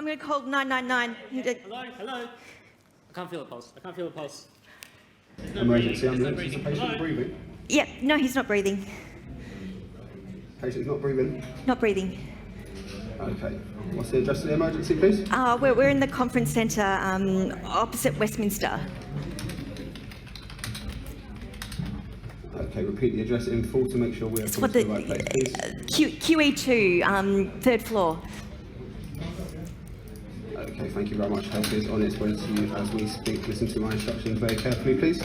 going to call 999. Hello. I can't feel a pulse. Emergency ambulance. Is the patient breathing? Yeah, no, he's not breathing. Patient's not breathing? Not breathing. Okay. What's the address of the emergency, please? We're in the conference centre opposite Westminster. Okay, repeat the address in full to make sure we're coming to the right place, please. QE2, 3rd floor. Okay, thank you very much. Help is on its way to you as we speak. Listen to my instructions very carefully, please.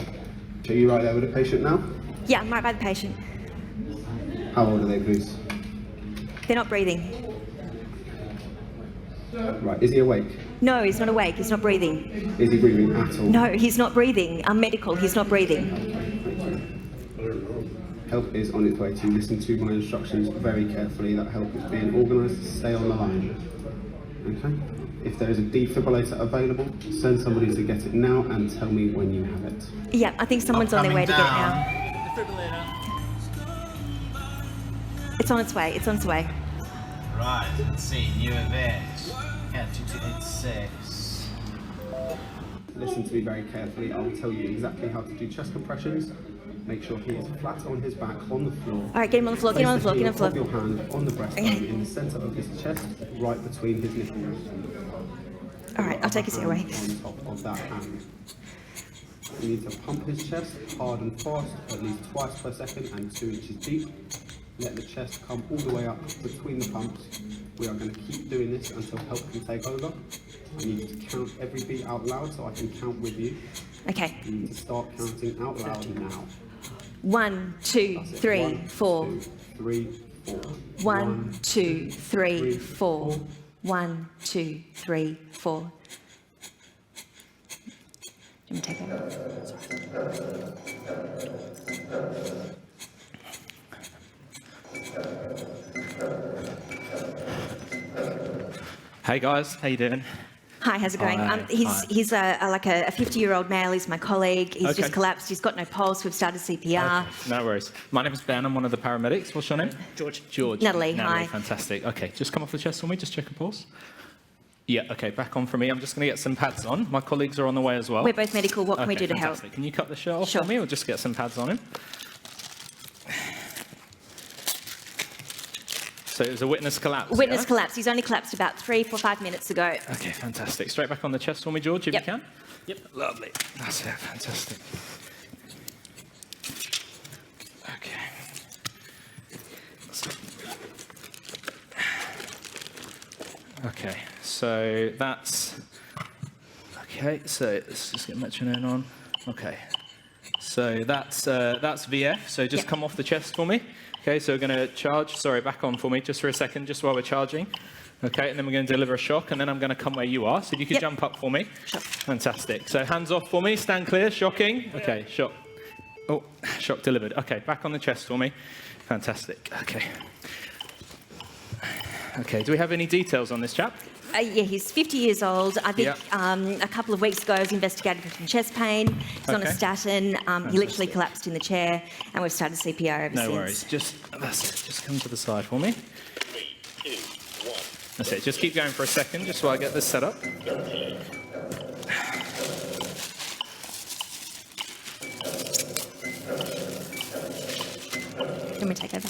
Are you right there with the patient now? Yeah, I'm right by the patient. How old are they, please? They're not breathing. Right, is he awake? No, he's not awake. He's not breathing. Is he breathing at all? No, he's not breathing. I'm medical. He's not breathing. Help is on its way to you. Listen to my instructions very carefully. That help is being organised. Stay on the line. Okay? If there is a defibrillator available, send somebody to get it now and tell me when you have it. Yeah, I think someone's on their way to get it now. Defibrillator. It's on its way. It's on its way. Right, let's see, new event. Yeah, 2286. Listen to me very carefully. I will tell you exactly how to do chest compressions. Make sure he is flat on his back on the floor. All right, get him on the floor. Get him on the floor. Get him on the floor. Place your hand on the breastbone in the centre of his chest, right between his nipples. All right, I'll take his away. On top of that hand. You need to pump his chest hard and fast, at least twice per second and 2 inches deep. Let the chest come all the way up between the pumps. We are going to keep doing this until help can take over. I need you to count every beat out loud so I can count with you. Okay. You need to start counting out loud now. 1, 2, 3, 4. 1, 2, 3, 4. 1, 2, 3, 4. 1, 2, 3, 4. Let me take over. Hey guys, how you doing? Hi, how's it going? Hi. He's like a 50-year-old male. He's my colleague. He's Okay. just collapsed. He's got no pulse. We've started CPR. Okay, no worries. My name is Ben. I'm one of the paramedics. What's your name? George. Natalie, hi. Fantastic. Okay, just come off the chest for me. Just check a pulse. Yeah, okay, back on for me. I'm just going to get some pads on. My colleagues are on the way as well. We're both medical. What can we Okay, do to help? fantastic. Can you cut the shirt off Sure. for me or just get some pads on him? So it was a witness collapse. Witness yeah? collapse. He's only collapsed about 3, 4, 5 minutes ago. Okay, fantastic. Straight back on the chest for me, George, if Yep. you can. Yep. Lovely. That's it. Fantastic. Okay. Okay, so that's... Okay, so let's just get metronome on. Okay. So that's VF, so just Yep. come off the chest for me. Okay, so we're going to charge. Sorry, back on for me just for a second, just while we're charging. Okay, and then we're going to deliver a shock, and then I'm going to come where you are. So if you could Yep. jump up for me. Sure. Fantastic. So hands off for me, stand clear, shocking. Okay, shock. Oh, shock delivered. Okay, back on the chest for me. Fantastic. Okay. Okay, do we have any details on this chap? Yeah, he's 50 years old. I think Yeah. a couple of weeks ago, he was investigated for some chest pain. He's on a Okay. statin. He literally Fantastic. collapsed in the chair, and we've started CPR ever No since. worries. That's it. Just come to the side for me. 3, 2, 1. That's it. Just keep going for a second, just while I get this set up. Can we take over?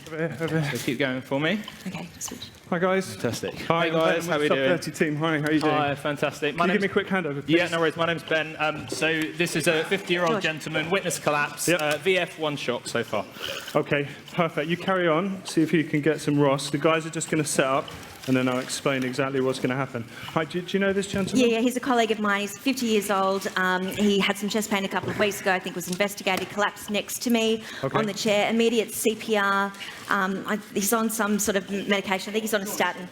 So keep going for me. Okay, switch. Hi guys. Fantastic. Hi Hey guys, how are we doing? Sub-30 team. Hi, how are you doing? Hi, fantastic. Can you give me a quick handover, please? Yeah, no worries. My name's Ben. So this is a 50-year-old George. gentleman, witness collapse, Yep. VF, 1 shock so far. Okay, perfect. You carry on. See if you can get some Ross. The guys are just going to set up, and then I'll explain exactly what's going to happen. Hi, do you know this gentleman? Yeah, he's a colleague of mine. He's 50 years old. He had some chest pain a couple of weeks ago. I think was investigated, collapsed next to me Okay. on the chair. Immediate CPR. He's on some sort of medication. I think he's on a statin.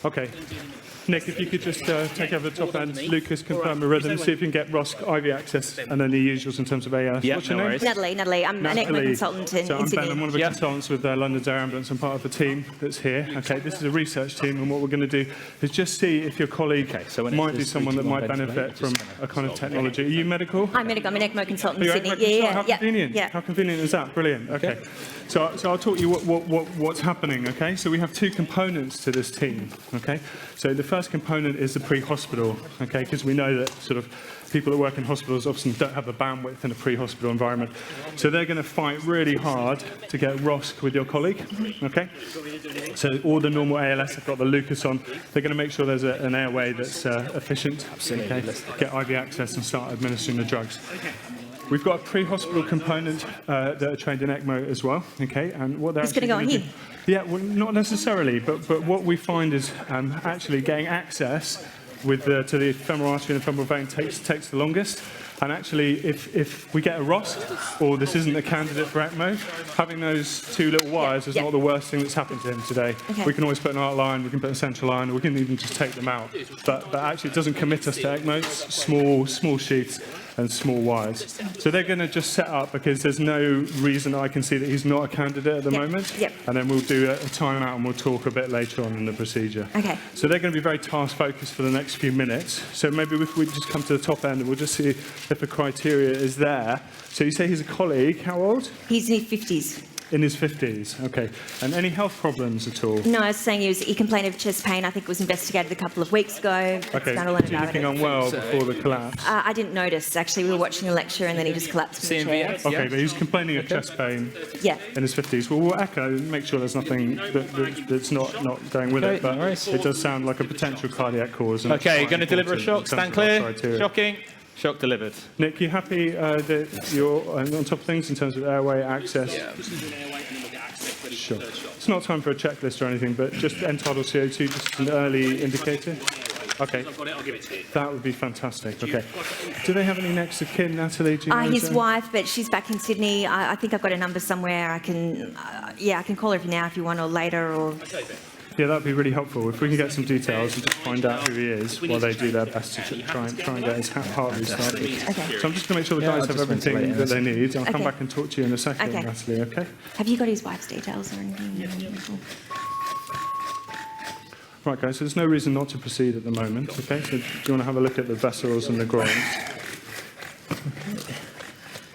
Okay. Nick, if you could just take over the top end. Lucas, confirm the rhythm. See if you can get Ross IV access, and then the usuals in terms of AS. Yeah, What's your no name? worries. Natalie. I'm an ECMO consultant in So I'm Ben, Sydney. I'm one of the Yep. consultants with London's Air Ambulance. I'm part of the team that's here. Okay, this is a research team, and what we're going to do is just see if your colleague So when might it be says someone that 3, 2, 1 might benefit ventilator, from just a kind of stop. technology. Are you medical? I'm medical. I'm an ECMO consultant Are in you Sydney. medical? Yeah. How convenient. Yeah. How convenient is that? Brilliant. Okay. So I'll talk you what's happening. Okay. So we have 2 components to this team. Okay, so the first component is the pre-hospital, okay, because we know that sort of people that work in hospitals often don't have the bandwidth in a pre-hospital environment. So they're going to fight really hard to get ROSC with your colleague, okay? So all the normal ALS have got the Lucas on. They're going to make sure there's an airway that's efficient, okay? Get IV access and start administering the drugs. We've got a pre-hospital component that are trained in ECMO as well, okay? And what they're It's going to go on here. Yeah, well, not necessarily, but what we find is actually getting access with to the femoral artery and the femoral vein takes the longest. And actually, if we get a ROSC, or this isn't a candidate for ECMO, having those two little wires is not the worst thing that's happened to him today. Okay. We can always put an art line, we can put a central line, or we can even just take them out. But actually, it doesn't commit us to ECMO. It's small sheaths and small wires. So they're going to just set up because there's no reason I can see that he's not a candidate at the moment. Yep. And then we'll do a timeout and we'll talk a bit later on in the procedure. Okay. So they're going to be very task focused for the next few minutes. So maybe if we just come to the top end and we'll just see if the criteria is there. So you say he's a colleague. How old? He's in his 50s. In his 50s. Okay. And any health problems at all? No, I was saying he complained of chest pain. I think it was investigated a couple of weeks ago. Okay. Done a lot Was he about looking it. unwell before the collapse? I didn't notice, actually. We were watching a lecture and then he just collapsed in the chair. CMVS? Okay, but he's complaining of chest pain Yeah. in his 50s. Well, we'll echo, make sure there's nothing that's not going with it, but no worries. it does sound like a potential cardiac cause. and it's Okay, quite going to deliver a important shock. in terms Stand of our clear. criteria. Shocking. Shock delivered. Nick, you happy that you're on top of things in terms of airway access? Sure. It's not time for a checklist or anything, but just end-tidal CO2, just an early indicator. Okay. That would be fantastic. Okay. Do they have any next of kin, Natalie? Do you know His Zane? wife, but she's back in Sydney. I think I've got a number somewhere. I can call her now if you want, or later, or... Yeah, that'd be really helpful. If we can get some details and just find out who he is while they do their best to try and get his heart restarted. Okay. So I'm just going to make sure the Yeah, guys I'll have just everything ventilate that they need. I'll come Okay. back and talk to you in a second, Okay. Natalie, okay? Have you got his wife's details or anything? Right, guys, so there's no reason not to proceed at the moment, okay? So do you want to have a look at the vessels and the groins?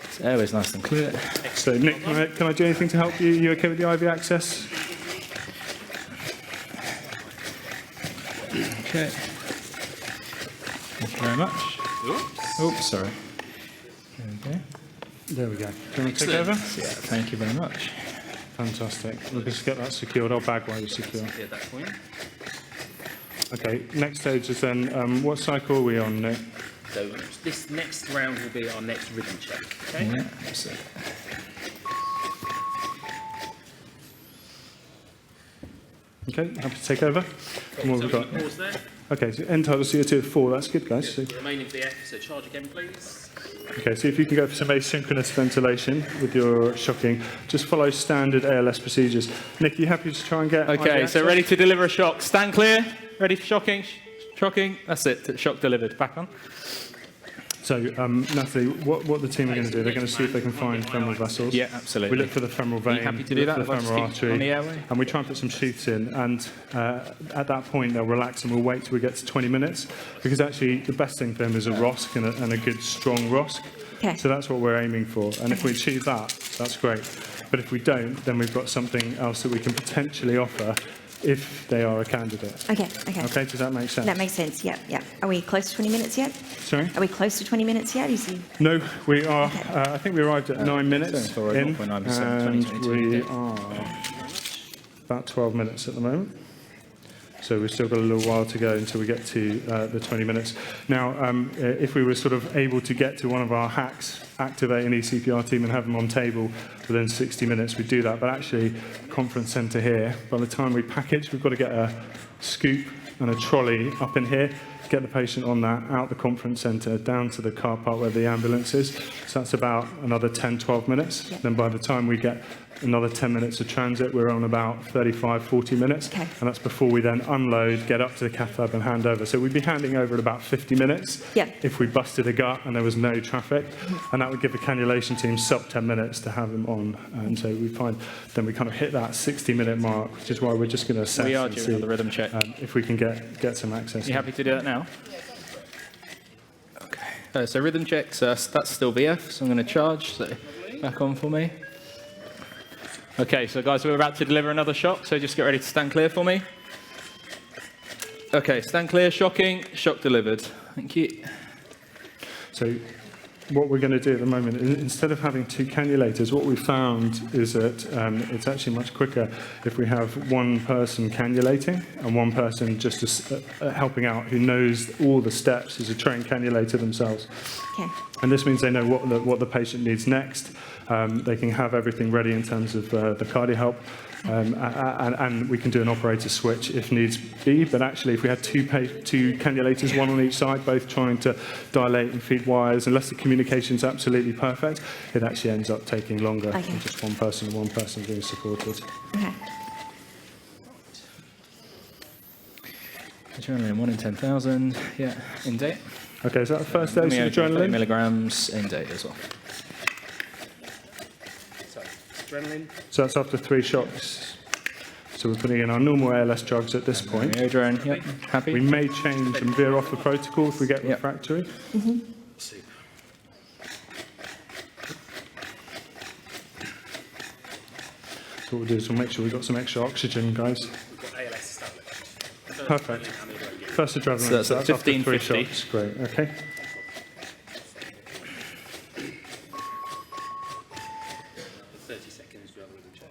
This airway's nice and clear. So, Nick, can I do anything to help you? You okay with the IV access? Okay. Thank you very much. Oops, sorry. There There we go. we go. Do you want to take over? Yeah, thank you very much. Fantastic. We'll just get that secured. I'll bag while you secure. Yeah, that's fine. Okay, next stage is then, what cycle are we on, Nick? So this next round will be our next rhythm check. Okay. Yeah, that's it. Okay, happy to take over. And what have we got? Pause there. Okay, so end-tidal CO2 of 4. That's good, guys. So, Remaining VF. So charge again, please. okay, so if you can go for some asynchronous ventilation with your shocking, just follow standard ALS procedures. Nick, are you happy to try and get... Okay, IV so access? ready to deliver a shock. Stand clear. Ready for shocking. Shocking. That's it. Shock delivered. Back on. So, Natalie, what the team are going to do, they're going to see if they can find femoral vessels. Yeah, absolutely. We look for the femoral vein, Are you happy to we do look that? for the If I just femoral keep artery, on the airway? and we try and put some sheaths in. And at that point, they'll relax and we'll wait till we get to 20 minutes, because actually the best thing for them is a ROSC and a good strong ROSC. Okay. So that's what we're aiming for. And if we achieve that, that's great. But if we don't, then we've got something else that we can potentially offer if they are a candidate. Okay, okay. Okay, does that make sense? That makes sense, yeah, yeah. Are we close to 20 minutes yet? Sorry? Are we close to 20 minutes yet? Is he... No, we are. I think we arrived at 9 minutes for in, 0.9%, and 2022. we are about 12 minutes at the moment. So we've still got a little while to go until we get to the 20 minutes. Now, if we were sort of able to get to one of our hacks, activate an ECPR team and have them on table within 60 minutes, we'd do that. But actually, conference centre here, by the time we package, we've got to get a scoop and a trolley up in here, get the patient on that, out the conference centre, down to the car park where the ambulance is. So that's about another 10, 12 minutes. Yeah. Then by the time we get another 10 minutes of transit, we're on about 35, 40 minutes. Okay. And that's before we then unload, get up to the cath lab and hand over. So we'd be handing over at about 50 minutes Yeah. if we busted a gut and there was no traffic. And that would give the cannulation team sub 10 minutes to have them on. And so we find, then we kind of hit that 60-minute mark, which is why we're just going to assess We are and doing see another rhythm check. if we can get some access. You happy to do that now? Okay. So rhythm checks, that's still VF, so I'm going to charge. So back on for me. Okay, so guys, we're about to deliver another shock, so just get ready to stand clear for me. Okay, stand clear, shocking, shock delivered. Thank you. So what we're going to do at the moment, instead of having 2 cannulators, what we found is that it's actually much quicker if we have one person cannulating and one person just helping out who knows all the steps as a trained cannulator themselves. Okay. And this means they know what the patient needs next. They can have everything ready in terms of the cardio help. And we can do an operator switch if needs be, but actually if we had two cannulators, one on each side, both trying to dilate and feed wires, unless the communication's absolutely perfect, it actually ends up taking longer than just one person being supported. Okay. Adrenaline, 1 in 10,000. Yeah, in date. Okay, is that the first dose of 30 adrenaline? milligrams in date as well. Adrenaline. So that's after 3 shocks. So we're putting in our normal ALS drugs at this point. Adrenaline, yep, happy. We may change and veer off the protocol if we get refractory. Super. So what we'll do is we'll make sure we've got some extra oxygen, guys. We've got ALS established. Perfect. First adrenaline. So that's at after 3 1550. shots. Great, okay. For 30 seconds, we have a rhythm check.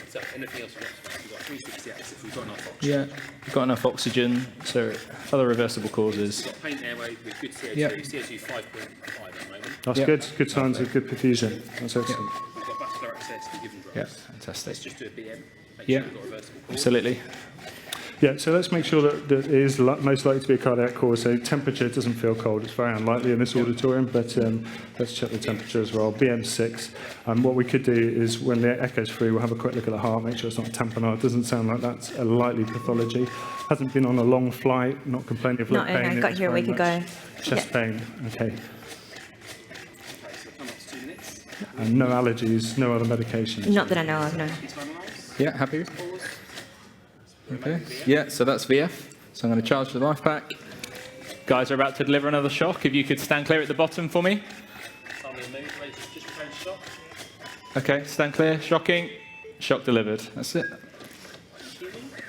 So, anything else we've got 360X if we've got enough oxygen. Yeah, we've got enough oxygen, so other reversible causes. We've got paint airway with good CO2, Yep. CO2 5.5 at the moment. That's Yep. good. Good signs of good perfusion. That's excellent. We've got vascular access to given drugs. Yeah, fantastic. Let's just do a BM. Make Yeah. sure we've got reversible cause. Absolutely. Yeah, so let's make sure that it is most likely to be a cardiac cause. So temperature doesn't feel cold. It's very unlikely in this auditorium, but let's check the temperature as well. BM6. What we could do is when the echo's free, we'll have a quick look at the heart, make sure it's not tamponade. It doesn't sound like that's a likely pathology. Hasn't been on a long flight, not complaining of leg pain. No, got It's here a very week ago. much Chest pain, okay. Okay, so come up to 2 minutes. And no allergies, no other medications. Not that I know of, no. Yeah, happy? Okay. Yeah, so that's VF. So I'm going to charge the life pack. Guys are about to deliver another shock. If you could stand clear at the bottom for me. Simon and Mamoun, ready to just change shock. Okay, stand clear. Shocking. Shock delivered. That's it.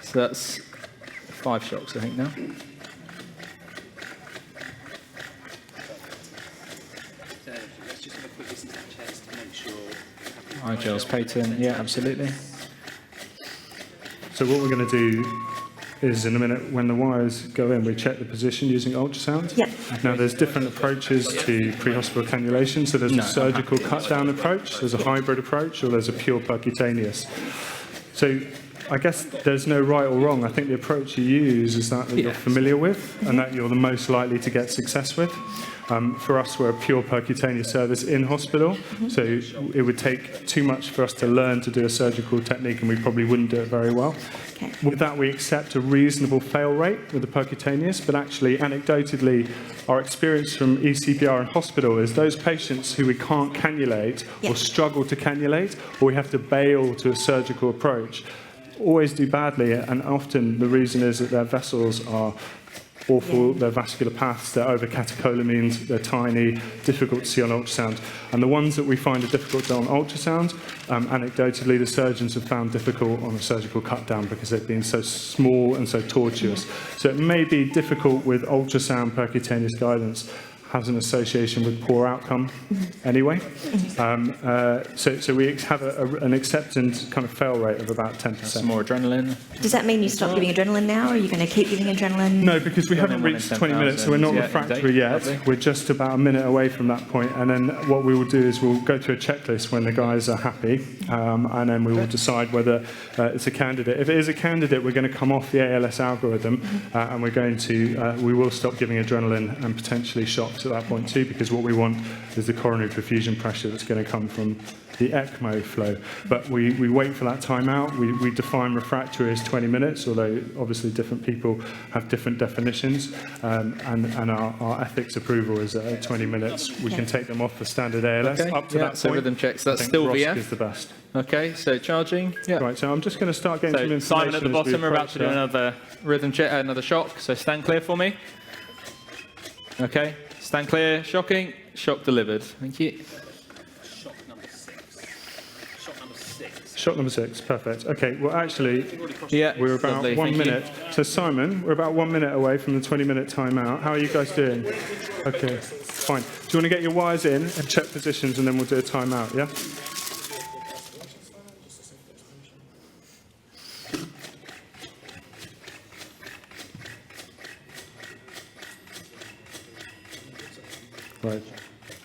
So that's 5 shocks, I think, now. So let's just have a quick listen to the chest to make sure. iGel's patent. Yeah, absolutely. So what we're going to do is in a minute, when the wires go in, we check the position using ultrasound. Yep. Now, there's different approaches to pre-hospital cannulation. So there's a surgical cut-down approach, there's a hybrid approach, or there's a pure percutaneous. So I guess there's no right or wrong. I think the approach you use is that you're familiar with and that you're the most likely to get success with. For us, we're a pure percutaneous service in hospital, so it would take too much for us to learn to do a surgical technique, and we probably wouldn't do it very well. Okay. With that, we accept a reasonable fail rate with the percutaneous, but actually, anecdotally, our experience from ECPR in hospital is those patients who we can't cannulate or struggle to cannulate, or we have to bail to a surgical approach, always do badly, and often the reason is that their vessels are awful, their vascular paths, they're over catecholamines, they're tiny, difficult to see on ultrasound. And the ones that we find are difficult on ultrasound, anecdotally, the surgeons have found difficult on a surgical cut down because they've been so small and so tortuous. So it may be difficult with ultrasound percutaneous guidance, has an association with poor outcome anyway. So we have an acceptance kind of fail rate of about 10%. Some more adrenaline. Does that mean you stop giving adrenaline now, or are you going to keep giving adrenaline? No, because we haven't reached 20 minutes, so we're not refractory yet. We're just about a minute away from that point, and then what we will do is we'll go through a checklist when the guys are happy, and then we will decide whether it's a candidate. If it is a candidate, we're going to come off the ALS algorithm, and we will stop giving adrenaline and potentially shocks at that point too, because what we want is the coronary perfusion pressure that's going to come from the ECMO flow. But we wait for that time out. We define refractory as 20 minutes, although obviously different people have different definitions, and our ethics approval is at 20 minutes. We can take them off the standard ALS up to that point. So rhythm checks. That's I think still ROSC VF. is the best. Okay, so charging. Yeah. Right, so I'm just going to start getting some So information. Simon at the as we bottom, we're about to do approach that. another rhythm check, another shock. So stand clear for me. Okay, stand clear. Shocking. Shock delivered. Thank you. Shock number 6. Shock number 6. 6. Shot number 6, perfect. Okay, well, actually, Yeah, we're about lovely, 1 thank you. minute. So, Simon, we're about 1 minute away from the 20-minute timeout. How are you guys doing? Okay, fine. Do you want to get your wires in and check positions, and then we'll do a timeout, yeah? Right.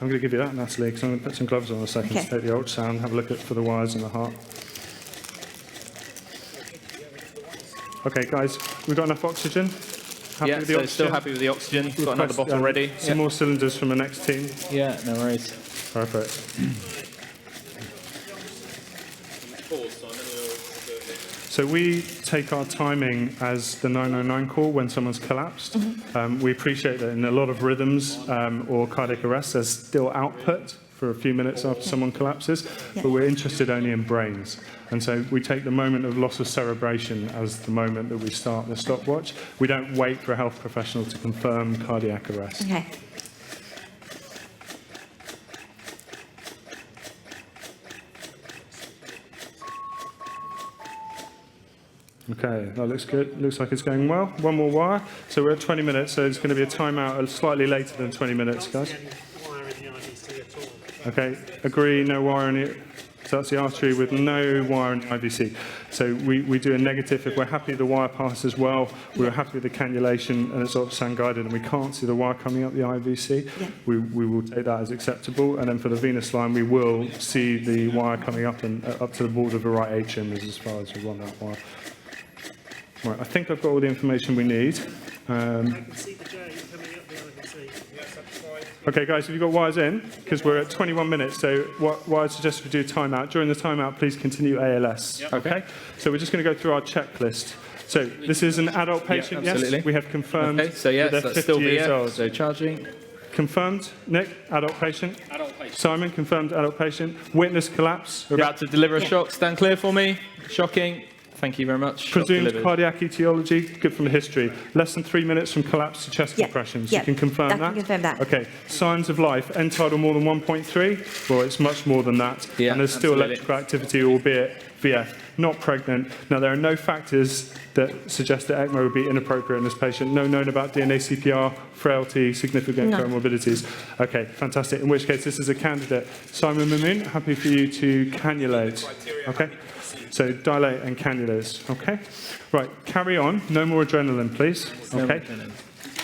I'm going to give you that, Natalie, because I'm going to put some gloves on in a second Okay. to take the ultrasound, have a look at for the wires in the heart. Okay, guys, we've got enough oxygen? Happy Yeah, with the so oxygen? still happy with the oxygen. Got another Request, bottle ready. Some more cylinders from the next team. Yeah, no worries. Perfect. So we take our timing as the 999 call when someone's collapsed. We appreciate that in a lot of rhythms or cardiac arrest, there's still output for a few minutes after someone collapses, but we're interested only in brains. And so we take the moment of loss of cerebration as the moment that we start the stopwatch. We don't wait for a health professional to confirm cardiac arrest. Okay. Okay, that looks good. Looks like it's going well. One more wire. So we're at 20 minutes, so it's going to be a timeout slightly later than 20 minutes, guys. Okay, agree, no wire in it. So that's the artery with no wire in the IVC. So we do a negative if we're happy the wire passes well, we're happy with the cannulation and it's ultrasound guided and we can't see the wire coming up the IVC, we will take that as acceptable. And then for the venous line, we will see the wire coming up and up to the border of the right atrium is as far as we want that wire. Right, I think I've got all the information we need. I can see the J coming up the IVC. Okay, guys, have you got wires in? Because we're at 21 minutes, so what I suggest we do timeout. During the timeout, please continue ALS. Yep. Okay? So we're just going to go through our checklist. So this is an adult patient, absolutely. yes? We have confirmed Okay, so yes, that they're that's 50 still years VF, old. so charging. Confirmed, Nick, adult patient. Adult patient. Simon, confirmed adult patient. Witness collapse. We're about to deliver a shock. Stand clear for me. Shocking. Thank you very much. Shock Presumed delivered. cardiac etiology, good from the history. Less than 3 minutes from collapse to chest compressions. You can confirm I that? can confirm that. Okay. Signs of life, end tidal more than 1.3. Well, it's much more than that. Yeah, and there's still absolutely. electrical activity, albeit VF. Not pregnant. Now, there are no factors that suggest that ECMO would be inappropriate in this patient. No known about DNA CPR, frailty, significant comorbidities. Okay, fantastic. In which case, this is a candidate. Simon Mamoun, happy for you to cannulate. Okay? So dilate and cannulas, okay? Right, carry on. No more adrenaline, please. Okay?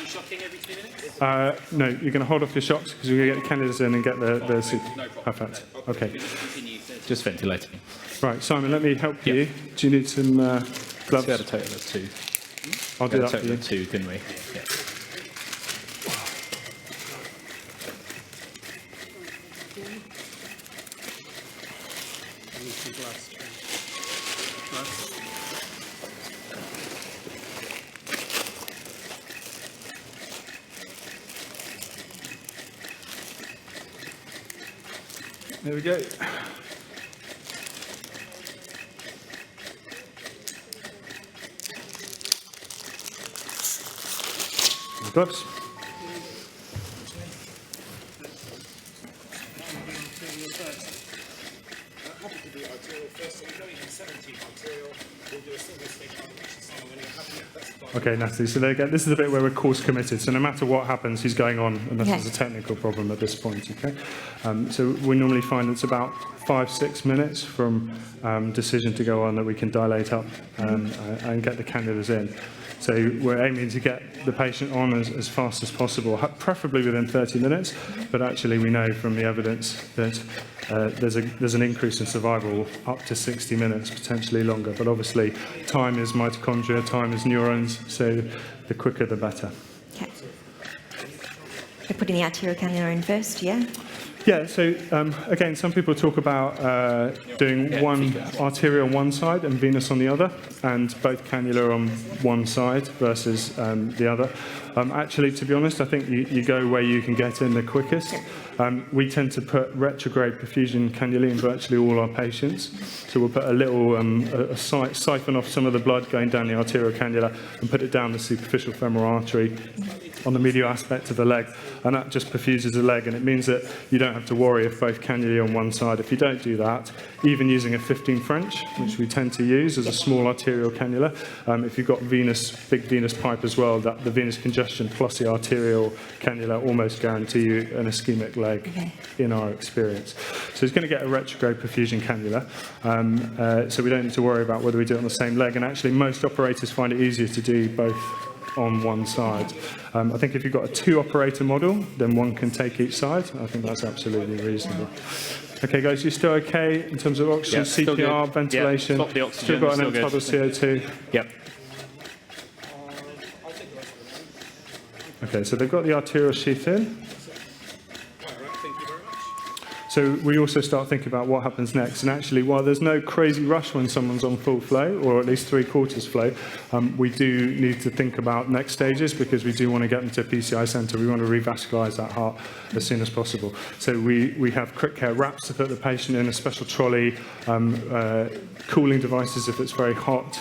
Shocking every 2 minutes? No, you're going to hold off your shocks because we're going to get the cannulas in and get the soup. Perfect. Okay. Just ventilating. Right, Simon, let me help you. Do you need some gloves? We had a total of 2. I'll do We had that a for total you. of 2, didn't we? Yeah. There we go. Gloves. Okay, Natalie, so there you go. This is the bit where we're course committed. So no matter what happens, he's going on unless there's a technical problem at this point, okay? So we normally find it's about 5-6 minutes from decision to go on that we can dilate up and get the cannulas in. So we're aiming to get the patient on as fast as possible, preferably within 30 minutes, but actually we know from the evidence that there's an increase in survival up to 60 minutes, potentially longer, but obviously time is mitochondria, time is neurons, so the quicker the better. Okay. We're putting the arterial cannula in first, yeah? Yeah, so again, some people talk about doing one arterial on one side and venous on the other, and both cannula on one side versus the other. Actually, to be honest, I think you go where you can get in the quickest. We tend to put retrograde perfusion cannula in virtually all our patients. So we'll put a little siphon off some of the blood going down the arterial cannula and put it down the superficial femoral artery. on the medial aspect of the leg, and that just perfuses the leg, and it means that you don't have to worry if both cannulae on one side. If you don't do that, even using a 15 French, which we tend to use as a small arterial cannula, if you've got big venous pipe as well, that the venous congestion plus the arterial cannula almost guarantee you an ischemic leg in our experience. So it's going to get a retrograde perfusion cannula, so we don't need to worry about whether we do it on the same leg, and actually most operators find it easier to do both on one side. I think if you've got a 2-operator model, then one can take each side. I think that's absolutely reasonable. Okay, guys, you still okay in terms of oxygen, CPR, ventilation? Stop the oxygen. Still got an Still good. end-tidal CO2? Yep. Okay, so they've got the arterial sheath in. So we also start thinking about what happens next. And actually, while there's no crazy rush when someone's on full flow, or at least 3/4 flow, we do need to think about next stages because we do want to get them to a PCI centre. We want to revascularize that heart as soon as possible. So we have quick care wraps to put the patient in, a special trolley, cooling devices if it's very hot,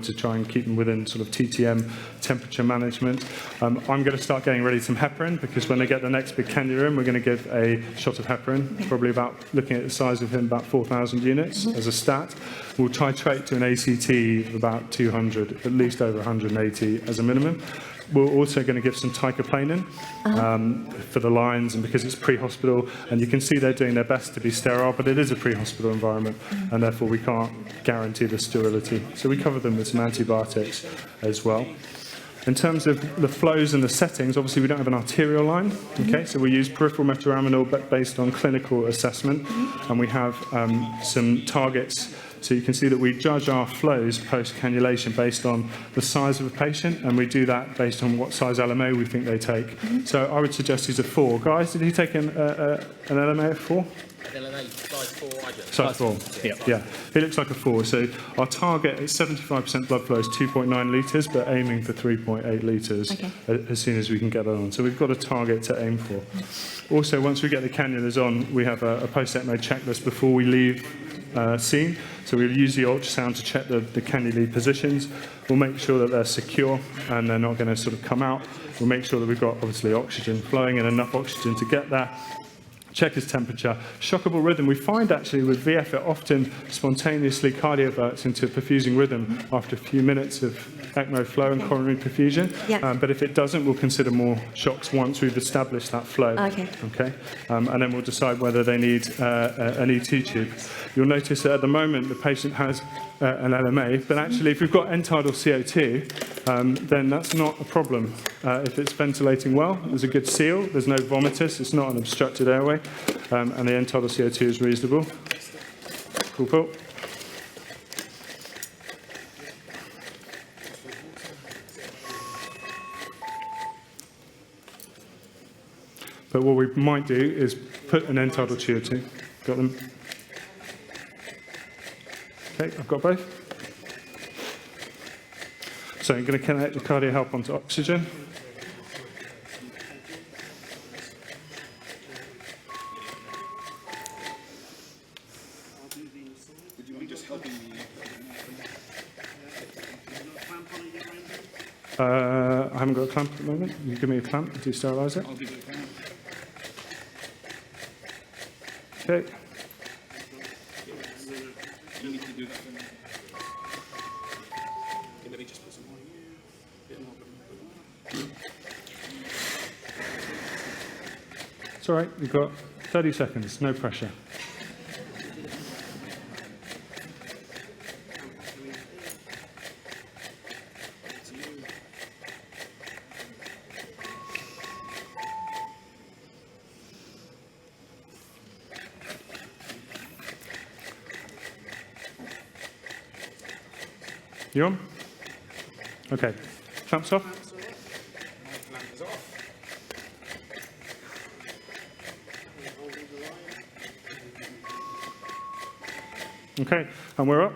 to try and keep them within sort of TTM temperature management. I'm going to start getting ready some heparin because when they get the next big cannula in, we're going to give a shot of heparin, probably about, looking at the size of him, about 4,000 units as a stat. We'll titrate to an ACT of about 200, at least over 180 as a minimum. We're also going to give some ticaplanin for the lines, and because it's pre-hospital, and you can see they're doing their best to be sterile, but it is a pre-hospital environment, and therefore we can't guarantee the sterility. So we cover them with some antibiotics as well. In terms of the flows and the settings, obviously we don't have an arterial line, okay? So we use peripheral metaraminal based on clinical assessment, and we have some targets. So you can see that we judge our flows post-cannulation based on the size of a patient, and we do that based on what size LMA we think they take. So I would suggest he's a 4. Guys, did he take an LMA of 4? LMA size 4, I do. Size 4, yeah. He looks like a 4. So our target is 75% blood flow is 2.9 litres, but aiming for 3.8 litres as soon as we can get that on. So we've got a target to aim for. Also, once we get the cannulas on, we have a post-ECMO checklist before we leave scene. So we'll use the ultrasound to check the cannulae positions. We'll make sure that they're secure and they're not going to sort of come out. We'll make sure that we've got, obviously, oxygen flowing and enough oxygen to get there. Check his temperature. Shockable rhythm. We find actually with VF it often spontaneously cardioverts into a perfusing rhythm after a few minutes of ECMO flow and coronary perfusion. But if it doesn't, we'll consider more shocks once we've established that flow. Okay. And then we'll decide whether they need an ET tube. You'll notice that at the moment the patient has an LMA, but actually if we've got end-tidal CO2, then that's not a problem. If it's ventilating well, there's a good seal, there's no vomitus, it's not an obstructed airway, and the end-tidal CO2 is reasonable. Cool. But what we might do is put an end-tidal CO2. Got them? Okay, I've got both. So I'm going to connect the cardio help onto oxygen. Would you mind just helping me? I haven't got a clamp at the moment. You give me a clamp to sterilise it. I'll give it a clamp. Okay. You need to do that for me. Okay, let me just put some more here. Bit more. It's all right. You've got 30 seconds. No pressure. You on? Okay. Clamps off. Okay, and we're up.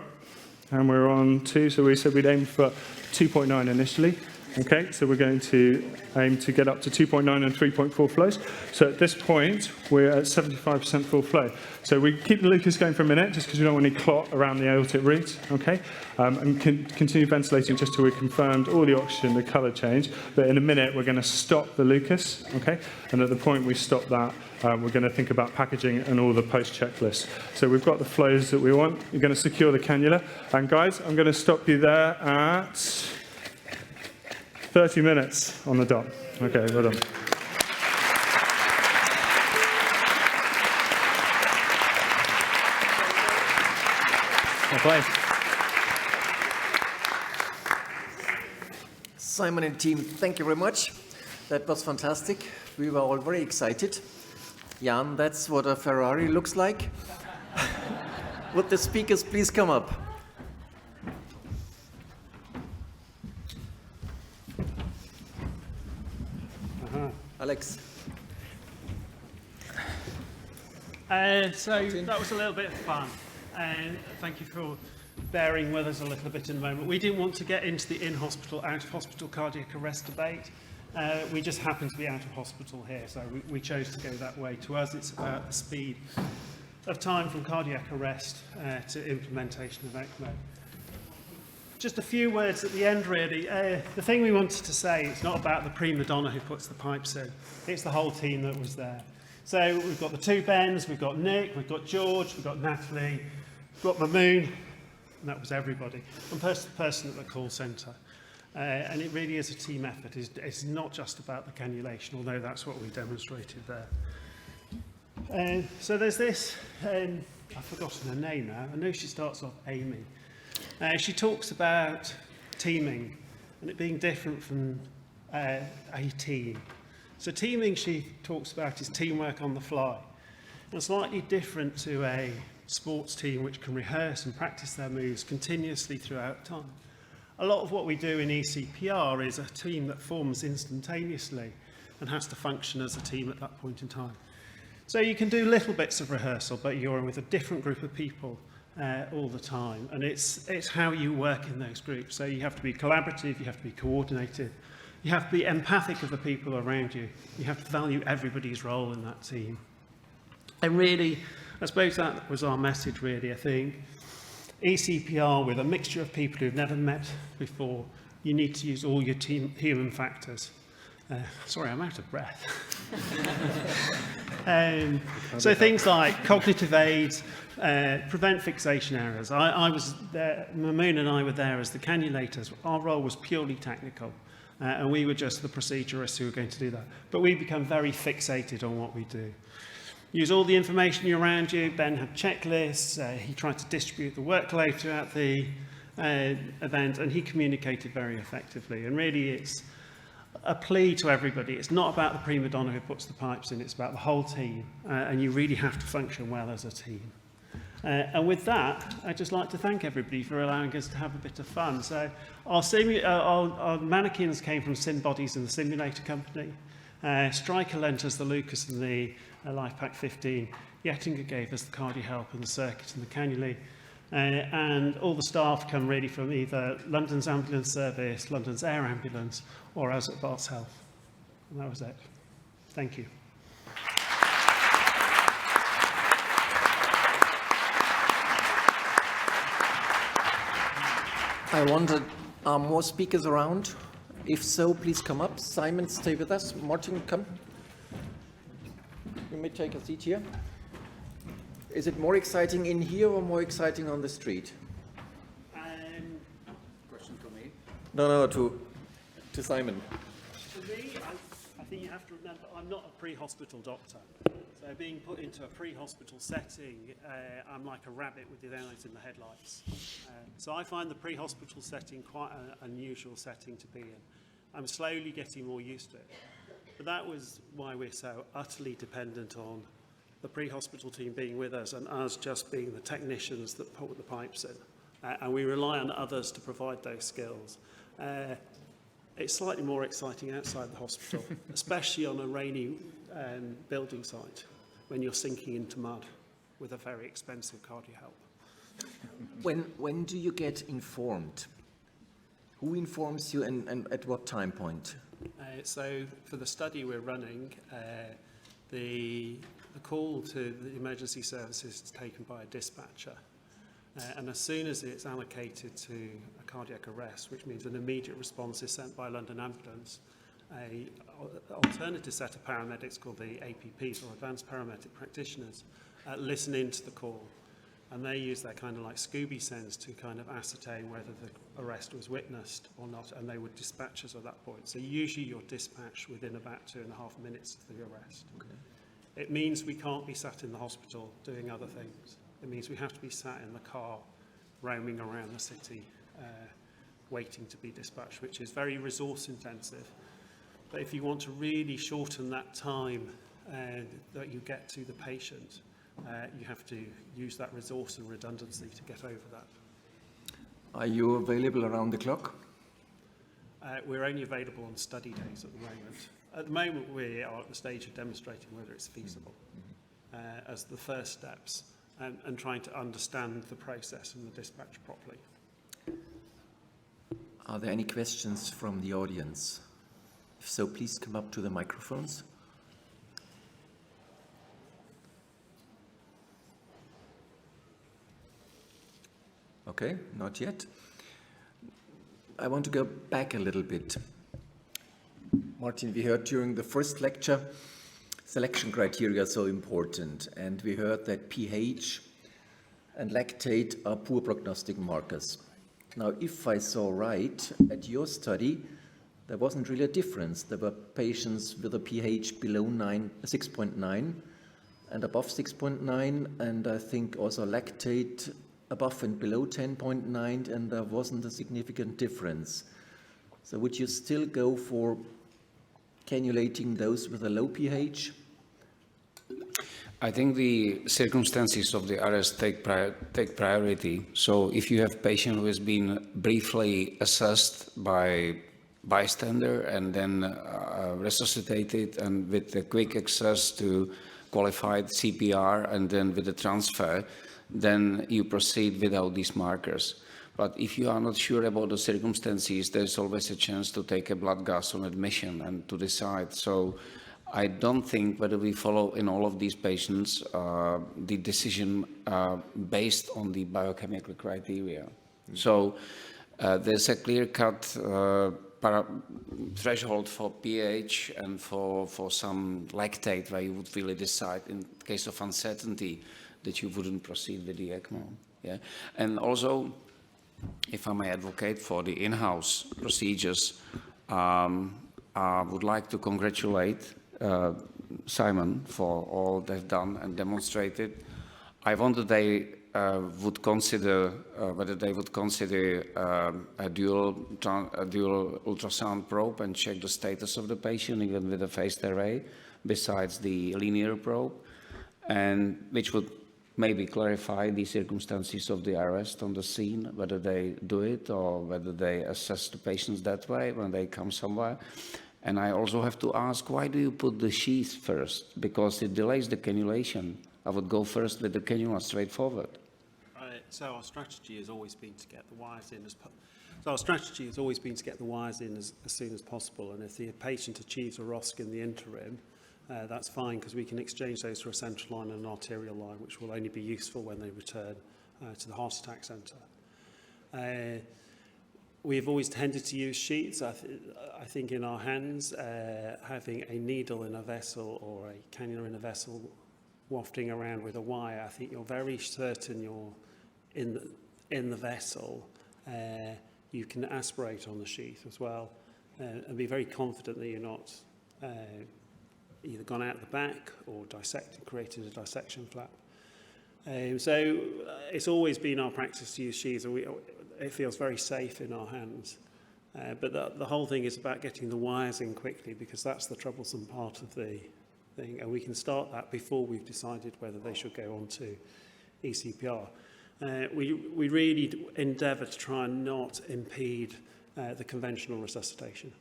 And we're on 2, so we said we'd aim for 2.9 initially. Okay, so we're going to aim to get up to 2.9 and 3.4 flows. So at this point, we're at 75% full flow. So we keep the Lucas going for a minute, just because we don't want any clot around the aortic root, okay? And continue ventilating just till we've confirmed all the oxygen, the colour change. But in a minute, we're going to stop the Lucas, okay? And at the point we stop that, we're going to think about packaging and all the post-checklists. So we've got the flows that we want. You're going to secure the cannula. And guys, I'm going to stop you there at 30 minutes on the dot. Okay, well done. Well, Simon and team, thank you very much. That was fantastic. We were all very excited. Jan, that's what a Ferrari looks like. Would the speakers please come up? Alex. So that was a little bit of fun. Thank you for bearing with us a little bit in the moment. We didn't want to get into the in-hospital, out-of-hospital cardiac arrest debate. We just happen to be out of hospital here, so we chose to go that way. To us, it's about the speed of time from cardiac arrest to implementation of ECMO. Just a few words at the end, really. The thing we wanted to say, it's not about the prima donna who puts the pipes in. It's the whole team that was there. So we've got the two Bens, we've got Nick, we've got George, we've got Natalie, we've got Mamoun, and that was everybody. And person to person at the call centre. And it really is a team effort. It's not just about the cannulation, although that's what we demonstrated there. So there's this, I've forgotten her name now. I know she starts off Amy. She talks about teaming and it being different from a team. So teaming, she talks about, is teamwork on the fly. And slightly different to a sports team which can rehearse and practice their moves continuously throughout time. A lot of what we do in ECPR is a team that forms instantaneously and has to function as a team at that point in time. So you can do little bits of rehearsal, but you're with a different group of people all the time. And it's how you work in those groups. So you have to be collaborative, you have to be coordinated, you have to be empathic of the people around you. You have to value everybody's role in that team. And really, I suppose that was our message, really, I think. ECPR, with a mixture of people who've never met before, you need to use all your team human factors. Sorry, I'm out of breath. So things like cognitive aids, prevent fixation errors. I was there, Mamoun and I were there as the cannulators. Our role was purely technical, and we were just the procedurists who were going to do that. But we become very fixated on what we do. Use all the information around you. Ben had checklists. He tried to distribute the workload throughout the event, and he communicated very effectively. And really, it's a plea to everybody. It's not about the prima donna who puts the pipes in. It's about the whole team, and you really have to function well as a team. And with that, I'd just like to thank everybody for allowing us to have a bit of fun. So our mannequins came from SimBodies and the simulator company. Stryker lent us the Lucas and the LifePak 15. Yettinger gave us the CardioHelp and the circuit and the cannulae. And all the staff come really from either London's ambulance service, London's air ambulance, or us at Barts Health. And that was it. Thank you. I wondered, are more speakers around? If so, please come up. Simon, stay with us. Martin, come. You may take a seat here. Is it more exciting in here or more exciting on the street? Question for me. No, to Simon. For me, I think you have to remember, I'm not a pre-hospital doctor. So being put into a pre-hospital setting, I'm like a rabbit with the eyes in the headlights. So I find the pre-hospital setting quite an unusual setting to be in. I'm slowly getting more used to it. But that was why we're so utterly dependent on the pre-hospital team being with us and us just being the technicians that put the pipes in. And we rely on others to provide those skills. It's slightly more exciting outside the hospital, especially on a rainy building site when you're sinking into mud with a very expensive CardioHelp. When do you get informed Who informs you and at what time point? So for the study we're running, the call to the emergency services is taken by a dispatcher. And as soon as it's allocated to a cardiac arrest, which means an immediate response is sent by London Ambulance, an alternative set of paramedics called the APPs, or Advanced Paramedic Practitioners, listen into the call. And they use their kind of like Scooby sense to kind of ascertain whether the arrest was witnessed or not, and they would dispatch us at that point. So usually you're dispatched within about 2.5 minutes of the arrest. Okay. It means we can't be sat in the hospital doing other things. It means we have to be sat in the car, roaming around the city, waiting to be dispatched, which is very resource intensive. But if you want to really shorten that time that you get to the patient, you have to use that resource and redundancy to get over that. Are you available around the clock? We're only available on study days at the moment. At the moment, we are at the stage of demonstrating whether it's feasible as the first steps and trying to understand the process and the dispatch properly. Are there any questions from the audience? If so, please come up to the microphones. Okay, not yet. I want to go back a little bit. Martin, we heard during the first lecture, selection criteria are so important, and we heard that pH and lactate are poor prognostic markers. Now, if I saw right, at your study, there wasn't really a difference. There were patients with a pH below 6.9 and above 6.9, and I think also lactate above and below 10.9, and there wasn't a significant difference. So would you still go for cannulating those with a low pH? I think the circumstances of the arrest take priority. So if you have a patient who has been briefly assessed by bystander and then resuscitated, and with a quick access to qualified CPR and then with the transfer, then you proceed without these markers. But if you are not sure about the circumstances, there's always a chance to take a blood gas on admission and to decide. So I don't think whether we follow in all of these patients the decision based on the biochemical criteria. So there's a clear-cut threshold for pH and for some lactate where you would really decide in case of uncertainty that you wouldn't proceed with the ECMO. Yeah? And also, if I may advocate for the in-house procedures, I would like to congratulate Simon for all they've done and demonstrated. I wonder they would consider whether they would consider a dual ultrasound probe and check the status of the patient even with a phased array besides the linear probe, and which would maybe clarify the circumstances of the arrest on the scene, whether they do it or whether they assess the patients that way when they come somewhere. And I also have to ask, why do you put the sheath first? Because it delays the cannulation. I would go first with the cannula straightforward. Right. So our strategy has always been to get the wires in as soon as possible. And if the patient achieves a ROSC in the interim, that's fine, because we can exchange those for a central line and an arterial line, which will only be useful when they return to the heart attack centre. We've always tended to use sheets. I think in our hands, having a needle in a vessel or a cannula in a vessel wafting around with a wire, I think you're very certain you're in the vessel. You can aspirate on the sheath as well and be very confident that you're not either gone out the back or created a dissection flap. So it's always been our practice to use sheaths. It feels very safe in our hands. But the whole thing is about getting the wires in quickly, because that's the troublesome part of the thing. And we can start that before we've decided whether they should go on to ECPR. We really endeavour to try and not impede the conventional resuscitation,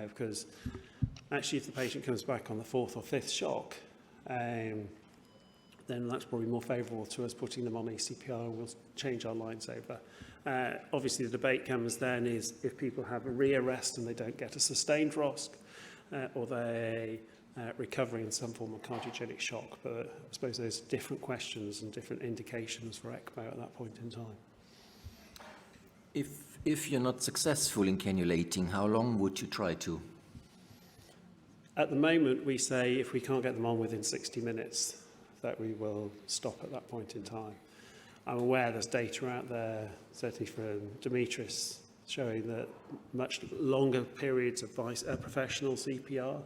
because actually if the patient comes back on the 4th or 5th shock, then that's probably more favourable to us putting them on ECPR, and we'll change our lines over. Obviously, the debate comes then is if people have a rearrest and they don't get a sustained ROSC, or they recovery in some form of cardiogenic shock. But I suppose there's different questions and different indications for ECMO at that point in time. If you're not successful in cannulating, how long would you try to? At the moment, we say if we can't get them on within 60 minutes, that we will stop at that point in time. I'm aware there's data out there, certainly from Dimitris, showing that much longer periods of professional CPR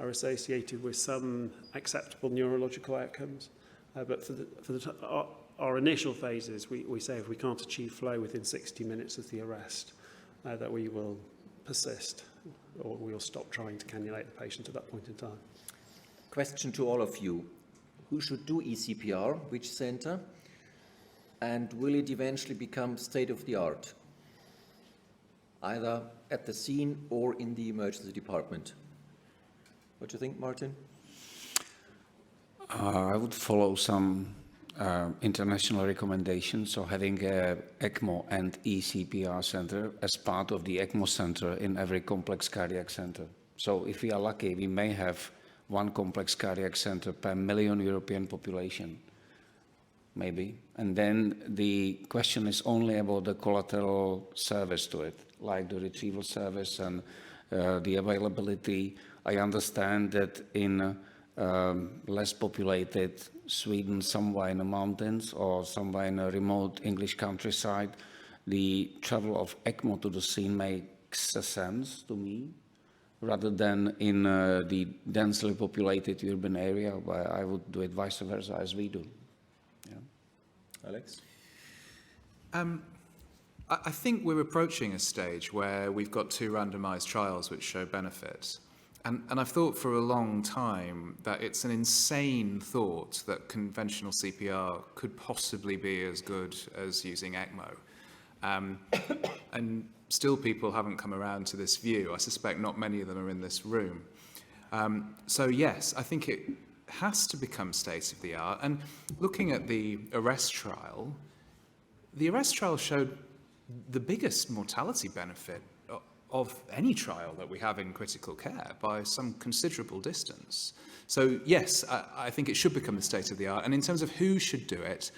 are associated with some acceptable neurological outcomes. But our initial phases, we say if we can't achieve flow within 60 minutes of the arrest, that we will persist, or we will stop trying to cannulate the patient at that point in time. Question to all of you. Who should do ECPR? Which center? And will it eventually become state-of-the-art, either at the scene or in the emergency department? What do you think, Martin? I would follow some international recommendations, so having a ECMO and ECPR center as part of the ECMO center in every complex cardiac center. So if we are lucky, we may have one complex cardiac center per million European population, maybe. And then the question is only about the collateral service to it, like the retrieval service and the availability. I understand that in less populated Sweden, somewhere in the mountains or somewhere in a remote English countryside, the travel of ECMO to the scene makes sense to me, rather than in the densely populated urban area where I would do it vice versa as we do. Yeah. Alex? I think we're approaching a stage where we've got 2 randomized trials which show benefit. And I've thought for a long time that it's an insane thought that conventional CPR could possibly be as good as using ECMO. And still people haven't come around to this view. I suspect not many of them are in this room. So yes, I think it has to become state-of-the-art. And looking at the ARREST trial showed the biggest mortality benefit of any trial that we have in critical care by some considerable distance. So yes, I think it should become the state-of-the-art. And in terms of who should do it,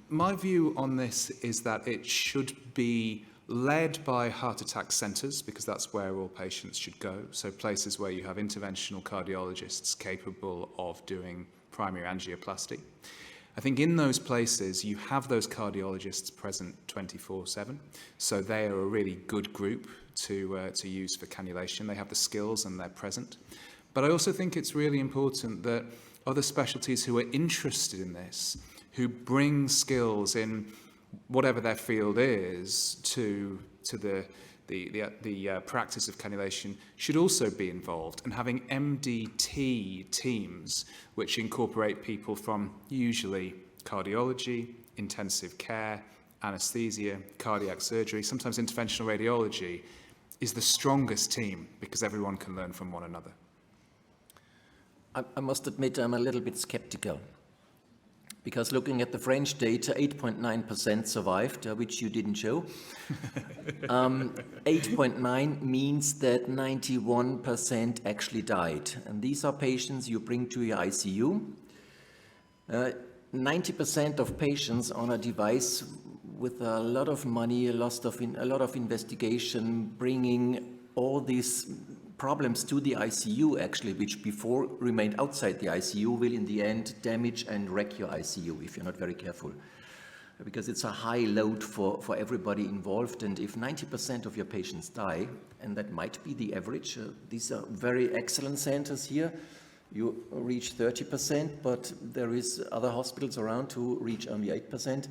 my view on this is that it should be led by heart attack centres, because that's where all patients should go. So places where you have interventional cardiologists capable of doing primary angioplasty. I think in those places you have those cardiologists present 24/7, so they are a really good group to use for cannulation. They have the skills and they're present. But I also think it's really important that other specialties who are interested in this, who bring skills in whatever their field is to the practice of cannulation, should also be involved, and having MDT teams which incorporate people from usually cardiology, intensive care, anesthesia, cardiac surgery, sometimes interventional radiology, is the strongest team because everyone can learn from one another. I must admit I'm a little bit skeptical, because looking at the French data, 8.9% survived, which you didn't show. 8.9 means that 91% actually died. And these are patients you bring to your ICU. 90% of patients on a device with a lot of money, a lot of investigation, bringing all these problems to the ICU, actually, which before remained outside the ICU, will in the end damage and wreck your ICU if you're not very careful. Because it's a high load for everybody involved, and if 90% of your patients die, and that might be the average, these are very excellent centers here, you reach 30%, but there is other hospitals around who reach only 8%.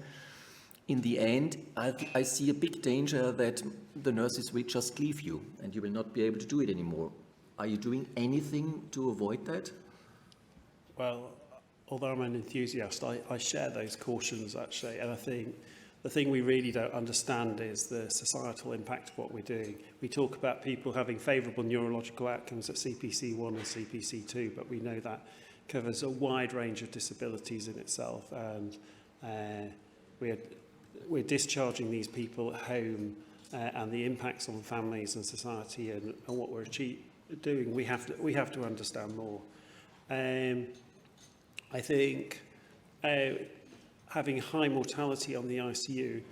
In the end, I see a big danger that the nurses will just leave you and you will not be able to do it anymore. Are you doing anything to avoid that? Well, although I'm an enthusiast, I share those cautions actually, and I think the thing we really don't understand is the societal impact of what we're doing. We talk about people having favourable neurological outcomes at CPC1 and CPC2, but we know that covers a wide range of disabilities in itself, and we had we're discharging these people at home and the impacts on families and society and what we're doing, we have to understand more. I think having high mortality on the ICU,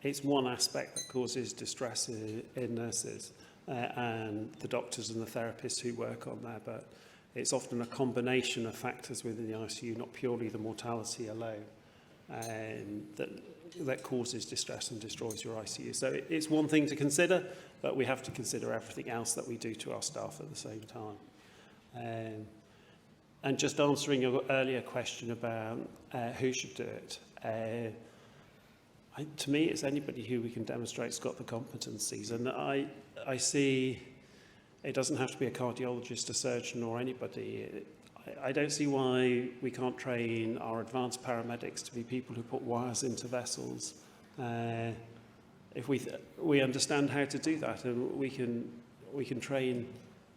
it's one aspect that causes distress in nurses and the doctors and the therapists who work on there, but it's often a combination of factors within the ICU, not purely the mortality alone, that causes distress and destroys your ICU. So it's one thing to consider, but we have to consider everything else that we do to our staff at the same time. And just answering your earlier question about who should do it, to me, it's anybody who we can demonstrate's got the competencies. And I see it doesn't have to be a cardiologist, a surgeon, or anybody. I don't see why we can't train our advanced paramedics to be people who put wires into vessels. If we understand how to do that, and we can train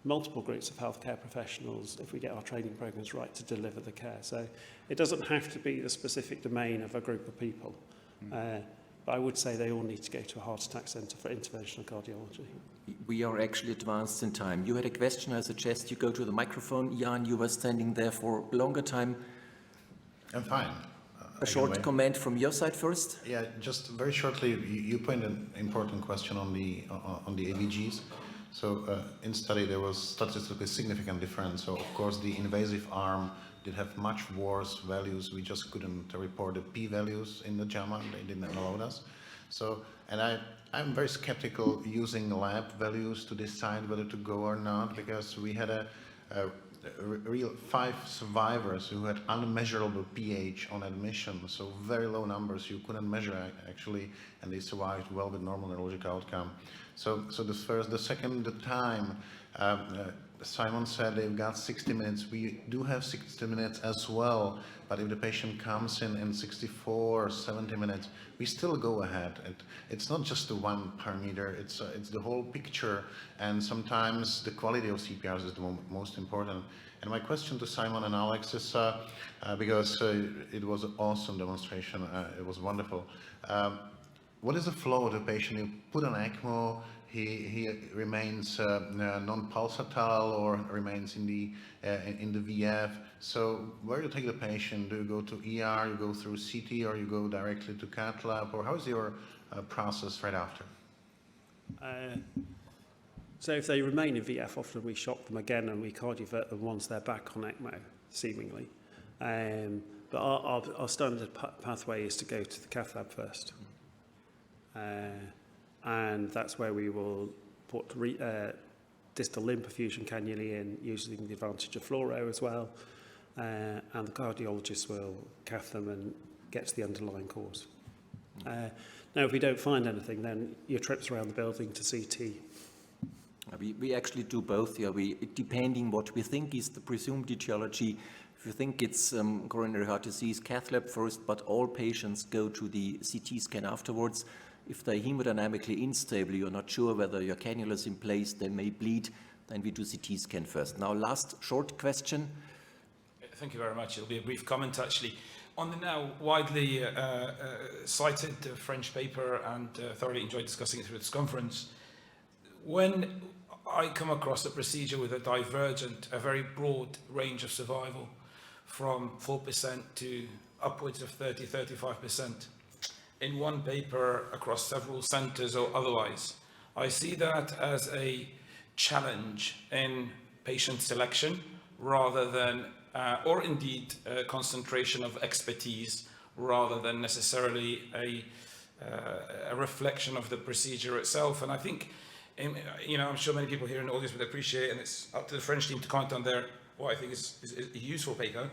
multiple groups of healthcare professionals if we get our training programs right to deliver the care. So it doesn't have to be the specific domain of a group of people. But I would say they all need to go to a heart attack centre for interventional cardiology. We are actually advanced in time. You had a question. I suggest you go to the microphone. Jan, you were standing there for a longer time. I'm fine. A short comment from your side first. Yeah, just very shortly, you pointed an important question on the ABGs. So in study there was statistically significant difference. So of course the invasive arm did have much worse values. We just couldn't report the p-values in the JAMA. They didn't allow us. So, and I'm very skeptical using lab values to decide whether to go or not, because we had a real 5 survivors who had unmeasurable pH on admission, so very low numbers you couldn't measure actually, and they survived well with normal neurologic outcome. So the first, the second, the time. Simon said they've got 60 minutes. We do have 60 minutes as well, but if the patient comes in 64 or 70 minutes, we still go ahead. It's not just the one parameter, it's the whole picture, and sometimes the quality of CPRs is the most important. And my question to Simon and Alex is, because it was an awesome demonstration, it was wonderful. What is the flow of the patient? You put on ECMO, he remains non-pulsatile or remains in the VF. So where do you take the patient? Do you go to ER, you go through CT, or you go directly to cath lab, or how is your process right after? So if they remain in VF, often we shock them again and we cardiovert them once they're back on ECMO, seemingly. But our standard pathway is to go to the cath lab first. And that's where we will put distal limb perfusion cannulae in, using the advantage of fluoro as well. And the cardiologist will cath them and get to the underlying cause. Now, if we don't find anything, then your trips around the building to CT. We actually do both. Yeah, depending what we think is the presumed etiology. If you think it's coronary heart disease, cath lab first, but all patients go to the CT scan afterwards. If they're hemodynamically unstable, you're not sure whether your cannula is in place, they may bleed, then we do CT scan first. Now, last short question. Thank you very much. It'll be a brief comment, actually. On the now widely cited French paper, and thoroughly enjoyed discussing it through this conference, when I come across a procedure with a very broad range of survival, from 4% to upwards of 30, 35%, in one paper across several centers or otherwise, I see that as a challenge in patient selection rather than, or indeed concentration of expertise rather than necessarily a reflection of the procedure itself. And I think, I'm sure many people here in the audience would appreciate, and it's up to the French team to comment on what I think is a useful paper,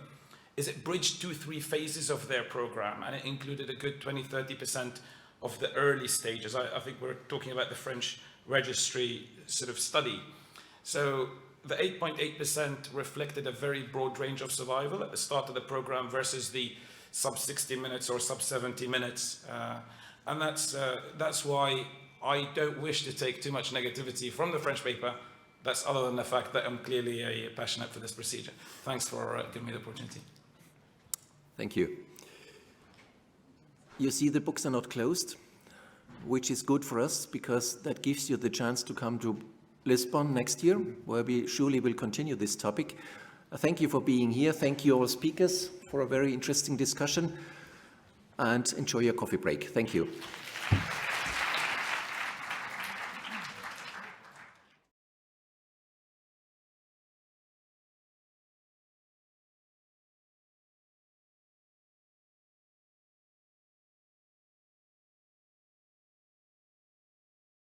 is it bridged 2-3 phases of their program, and it included a good 20-30% of the early stages. I think we're talking about the French registry sort of study. So the 8.8% reflected a very broad range of survival at the start of the program versus the sub 60 minutes or sub 70 minutes. And that's why I don't wish to take too much negativity from the French paper. That's other than the fact that I'm clearly passionate for this procedure. Thanks for giving me the opportunity. Thank you. you see the books are not closed, which is good for us because that gives you the chance to come to Lisbon next year, where we surely will continue this topic. Thank you for being here. Thank you all speakers for a very interesting discussion, and enjoy your coffee break. Thank you.